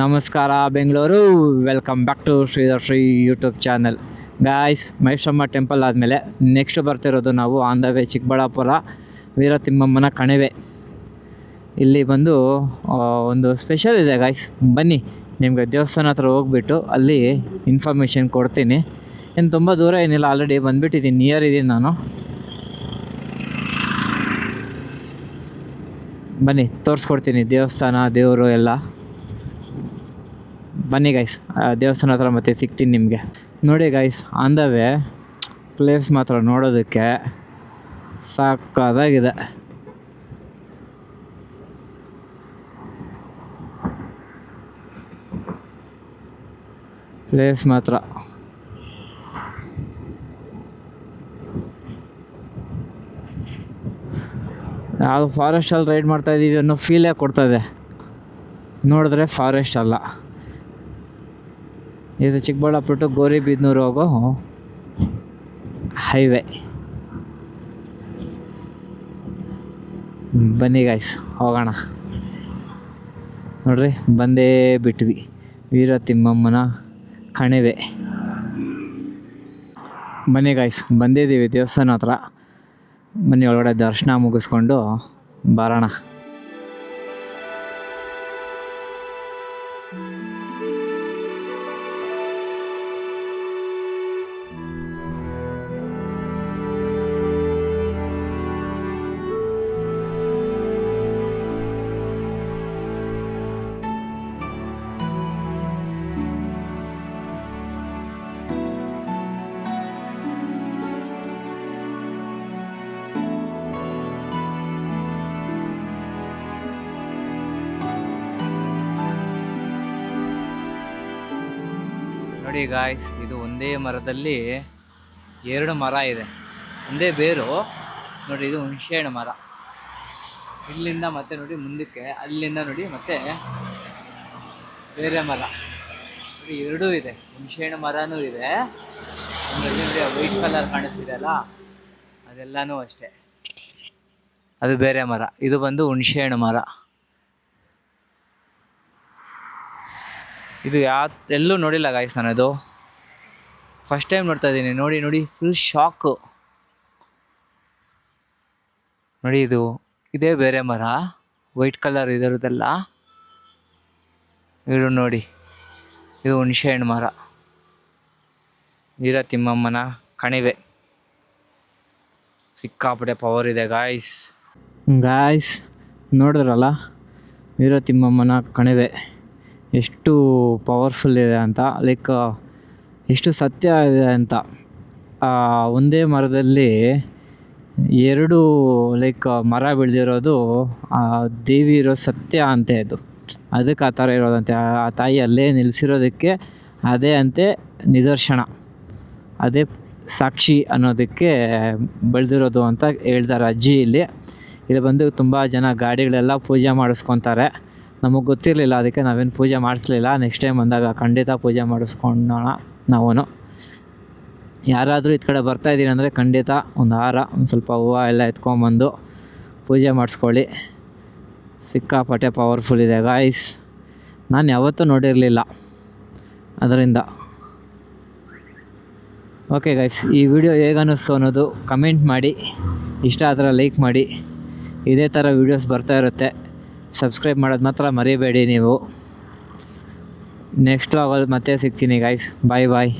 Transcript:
ನಮಸ್ಕಾರ Bengaluru, welcome back to Sridhar Sri YouTube channel. Guys, Maisamma temple ಆದಮೇಲೆ next ಬರ್ತಿರೋದು ನಾವು ಆನ್ ದ ವೇ ಚಿಕ್ಕಬಳ್ಳಾಪುರ ವೀರತಿಮ್ಮಮ್ಮನ ಕಣಿವೆ. ಇಲ್ಲಿ ಬಂದು ಒಂದು ಸ್ಪೆಷಲ್ ಇದೆ ಗಾಯ್ಸ್. ಬನ್ನಿ, ನಿಮಗೆ ದೇವಸ್ಥಾನ ಹತ್ರ ಹೋಗ್ಬಿಟ್ಟು ಅಲ್ಲಿ ಇನ್ಫಾರ್ಮೇಷನ್ ಕೊಡ್ತೀನಿ. ಏನು ತುಂಬ ದೂರ ಏನಿಲ್ಲ, ಆಲ್ರೆಡಿ ಬಂದುಬಿಟ್ಟಿದ್ದೀನಿ, ನಿಯರ್ ಇದ್ದೀನಿ ನಾನು. ಬನ್ನಿ ತೋರಿಸ್ಕೊಡ್ತೀನಿ ದೇವಸ್ಥಾನ, ದೇವರು ಎಲ್ಲ. ಬನ್ನಿ ಗೈಸ್, ದೇವಸ್ಥಾನ ಹತ್ರ ಮತ್ತೆ ಸಿಗ್ತೀನಿ ನಿಮಗೆ. ನೋಡಿ guys, on the way place ಮಾತ್ರ ನೋಡೋದಕ್ಕೆ ಸಾಕಾಗಿದೆ. ಪ್ಲೇಸ್ ಮಾತ್ರ ನಾವು ಫಾರೆಸ್ಟಲ್ಲಿ ರೈಡ್ ಮಾಡ್ತಾಯಿದ್ದೀವಿ ಅನ್ನೋ ಫೀಲೇ ಕೊಡ್ತಾಯಿದೆ. ನೋಡಿದ್ರೆ ಫಾರೆಸ್ಟ್ ಅಲ್ಲ, ಇದು ಚಿಕ್ಕಬಳ್ಳಾಪುರ ಟು ಗೌರಿಬಿದನೂರು ಹೋಗೋ ಹೈವೇ. ಬನ್ನಿ ಗೈಸ್, ಹೋಗೋಣ. ನೋಡ್ರಿ, ಬಂದೇ ಬಿಟ್ವಿ ವೀರತಿಮ್ಮಮ್ಮನ ಕಣಿವೆ. ಬನ್ನಿ ಗೈಸ್, ಬಂದಿದ್ದೀವಿ ದೇವಸ್ಥಾನ ಹತ್ರ. ಬನ್ನಿ, ಒಳಗಡೆ ದರ್ಶನ ಮುಗಿಸ್ಕೊಂಡು ಬರೋಣ. ನೋಡಿ ಗಾಯ್ಸ್, ಇದು ಒಂದೇ ಮರದಲ್ಲಿ 2 ಮರ ಇದೆ, ಒಂದೇ ಬೇರು. ನೋಡಿ, ಇದು ಹುಣಸೆಹಣ್ಣು ಮರ. ಇಲ್ಲಿಂದ ಮತ್ತೆ ನೋಡಿ ಮುಂದಕ್ಕೆ, ಅಲ್ಲಿಂದ ನೋಡಿ ಮತ್ತೆ ಬೇರೆ ಮರ. ನೋಡಿ, 2 ಇದೆ. ಹುಣಸೆಹಣ್ಣು ಮರನೂ ಇದೆ, ನೋಡಿ ವೈಟ್ ಕಲರ್ ಕಾಣಿಸ್ತಿದೆ ಅಲ್ಲ, ಅದೆಲ್ಲನೂ ಅಷ್ಟೇ. ಅದು ಬೇರೆ ಮರ, ಇದು ಬಂದು ಹುಣಸೆಹಣ್ಣು ಮರ. ಇದು ಎಲ್ಲೂ ನೋಡಿಲ್ಲ ಗಾಯ್ಸ್, ನಾನದು ಫಸ್ಟ್ ಟೈಮ್ ನೋಡ್ತಾ ಇದ್ದೀನಿ. ನೋಡಿ ಫುಲ್ ಶಾಕು. ನೋಡಿ, ಇದೇ ಬೇರೆ ಮರ, ವೈಟ್ ಕಲರ್ ಇದರದೆಲ್ಲ. ಇದು ನೋಡಿ, ಇದು ಹುಣಸೆಹಣ್ಣು ಮರ, ವೀರತಿಮ್ಮಮ್ಮನ ಕಣಿವೆ. ಸಿಕ್ಕಾಪಟ್ಟೆ ಪವರ್ ಇದೆ ಗಾಯ್ಸ್. ನೋಡಿದ್ರಲ್ಲ, ವೀರತಿಮ್ಮಮ್ಮನ ಕಣಿವೆ ಎಷ್ಟು ಪವರ್ಫುಲ್ ಇದೆ ಅಂತ, ಲೈಕ್ ಎಷ್ಟು ಸತ್ಯ ಇದೆ ಅಂತ. ಒಂದೇ ಮರದಲ್ಲಿ 2 ಲೈಕ್ ಮರ ಬೆಳೆದಿರೋದು ದೇವಿ ಇರೋ ಸತ್ಯ ಅಂತೆ. ಅದಕ್ಕೆ ಆ ಥರ ಇರೋದಂತೆ. ಆ ತಾಯಿ ಅಲ್ಲೇ ನಿಲ್ಲಿಸಿರೋದಕ್ಕೆ ಅದೇ ಅಂತೆ ನಿದರ್ಶನ, ಅದೇ ಸಾಕ್ಷಿ ಅನ್ನೋದಕ್ಕೆ ಬೆಳೆದಿರೋದು ಅಂತ ಹೇಳ್ತಾರೆ ಅಜ್ಜಿ. ಇಲ್ಲಿ ಬಂದು ತುಂಬ ಜನ ಗಾಡಿಗಳೆಲ್ಲ ಪೂಜೆ ಮಾಡಿಸ್ಕೊತಾರೆ. ನಮಗೆ ಗೊತ್ತಿರಲಿಲ್ಲ, ಅದಕ್ಕೆ ನಾವೇನು ಪೂಜೆ ಮಾಡಿಸ್ಲಿಲ್ಲ. ನೆಕ್ಸ್ಟ್ ಟೈಮ್ ಬಂದಾಗ ಖಂಡಿತ ಪೂಜೆ ಮಾಡಿಸ್ಕೊಳ್ಳೋಣ ನಾವು. ಯಾರಾದರೂ ಈ ಕಡೆ ಬರ್ತಾಯಿದ್ದೀನಿ ಅಂದರೆ ಖಂಡಿತ ಒಂದು ಹಾರ, ಒಂದು ಸ್ವಲ್ಪ ಹೂವು ಎಲ್ಲ ಎತ್ಕೊಂಬಂದು ಪೂಜೆ ಮಾಡಿಸ್ಕೊಳ್ಳಿ. ಸಿಕ್ಕಾಪಟ್ಟೆ ಪವರ್ಫುಲ್ ಇದೆ ಗಾಯ್ಸ್. ನಾನು ಯಾವತ್ತೂ ನೋಡಿರಲಿಲ್ಲ ಅದರಿಂದ. ಓಕೆ ಗೈಸ್, ಈ ವಿಡಿಯೋ ಹೇಗನ್ನಿಸ್ತು ಅನ್ನೋದು ಕಮೆಂಟ್ ಮಾಡಿ. ಇಷ್ಟ ಆದರೆ ಲೈಕ್ ಮಾಡಿ. ಇದೇ ಥರ ವೀಡಿಯೋಸ್ ಬರ್ತಾ ಇರುತ್ತೆ. ಸಬ್ಸ್ಕ್ರೈಬ್ ಮಾಡೋದು ಮಾತ್ರ ಮರಿಬೇಡಿ ನೀವು. ನೆಕ್ಸ್ಟ್ ವ್ಲಾಗಲ್ಲಿ ಮತ್ತೆ ಸಿಗ್ತೀನಿ ಗಾಯ್ಸ್. ಬಾಯ್ ಬಾಯ್.